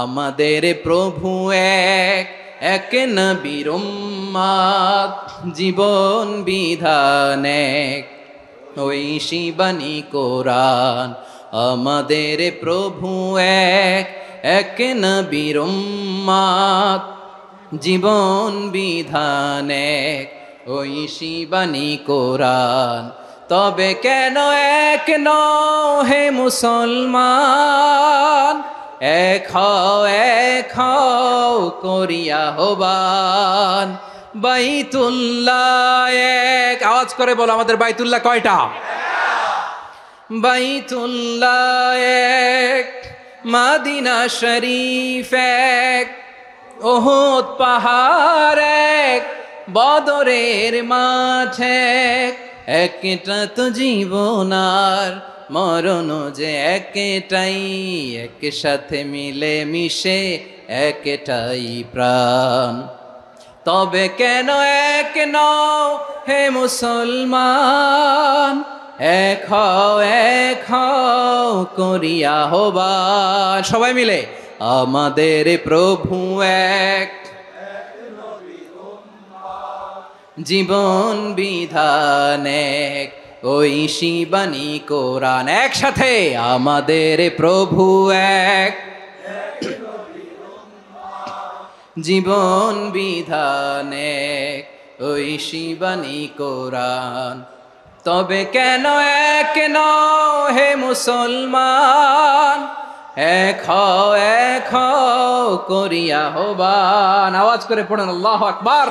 আমাদের প্রভু এক, এক নবীর উম্মত, জীবন বিধান এক, ঐশী বাণী কোরআন। আমাদের প্রভু এক, এক নবীর উম্মত, জীবন বিধান এক, ঐশী বাণী কোরআন। তবে কেন এক নও হে মুসলমান, এক হও করিয়া হবান। বাইতুল্লাহ এক, আওয়াজ করে বলো আমাদের বাইতুল্লাহ কয়টা? বাইতুল্লাহ এক, মদিনা শরীফ এক, ওহুদ পাহাড় এক, বদরের মাঠ এক। একটা তো জীবন আর মরণ যে একটাই, একসাথে মিলে মিশে একটাই প্রাণ। তবে কেন এক নও হে মুসলমান, এক হও করিয়া হবান। সবাই মিলে আমাদের প্রভু এক, জীবন বিধান এক, ঐশী বাণী কোরআন। একসাথে আমাদের প্রভু এক, জীবন বিধান এক, ঐশী বাণী কোরআন। তবে কেন এক নও হে মুসলমান, এক হও করিয়া হবান। আওয়াজ করে পড়েন আল্লাহু আকবার।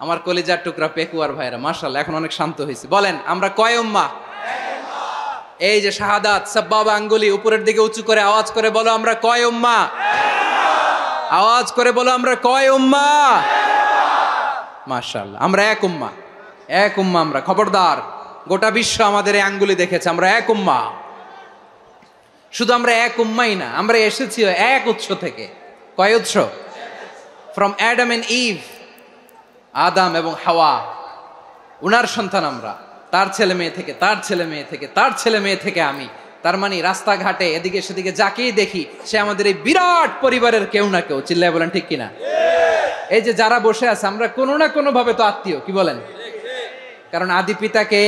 আমার কলিজার টুকরা পেকুয়ার ভাইরা মাশাআল্লাহ এখন অনেক শান্ত হয়েছে। বলেন আমরা কয় উম্মাহ? এই যে শাহাদাত সাব্বাবা আঙ্গুলি উপরের দিকে উঁচু করে আওয়াজ করে বলো আমরা কয় উম্মাহ? আওয়াজ করে বলো আমরা কয় উম্মাহ? মাশাআল্লাহ আমরা এক উম্মাহ, এক উম্মাহ আমরা। খবরদার, গোটা বিশ্ব আমাদের এই আঙ্গুলি দেখেছে, আমরা এক উম্মাহ। শুধু আমরা এক উম্মাই না, আমরা এসেছি এক উৎস থেকে। কয় উৎস? ফ্রম অ্যাডাম এন্ড ইভ, আদাম এবং হাওয়া, উনার সন্তান আমরা। তার ছেলে মেয়ে থেকে, তার ছেলে মেয়ে থেকে, তার ছেলে মেয়ে থেকে আমি। তার মানে রাস্তাঘাটে এদিকে সেদিকে যাকেই দেখি সে আমাদের এই বিরাট পরিবারের কেউ না কেউ। চিল্লায় বলেন ঠিক কিনা? এই যে যারা বসে আছে আমরা কোনো না কোনো ভাবে তো আত্মীয়, কি বলেন? কারণ আদি পিতাকে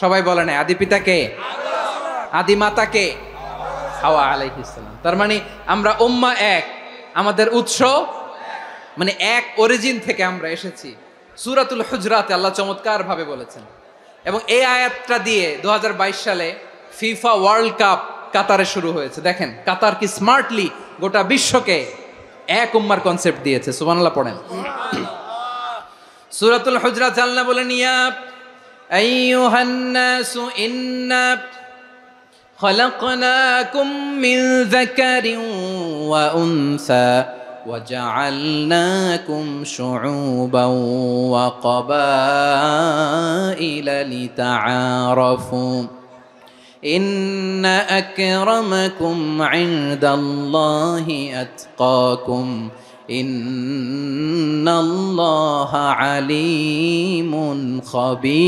সবাই বলে না, আদি পিতাকে, আদি মাতাকে হাওয়া আলাইহিস সালাম। তার মানে আমরা উম্মাহ এক, আমাদের উৎস মানে এক অরিজিন থেকে আমরা এসেছি। সূরাতুল হুজরাতে আল্লাহ চমৎকার ভাবে বলেছেন। এবং এই আয়াতটা দিয়ে 2022 সালে ফিফা ওয়ার্ল্ড কাপ কাতারে শুরু হয়েছে। দেখেন কাতার কি স্মার্টলি গোটা বিশ্বকে এক উম্মার কনসেপ্ট দিয়েছে। সুবহানাল্লাহ পড়েন। সূরাতুল হুজরাত আল্লাহ বলেন, ইয়া আইয়ুহান নাসু ইন্না খলাকনাকুম মিন যাকারিন ওয়া উনসা وجعلناكم شعوبا وقبائل لتعارفوا إن أكرمكم عند الله أتقاكم إن الله عليم خبير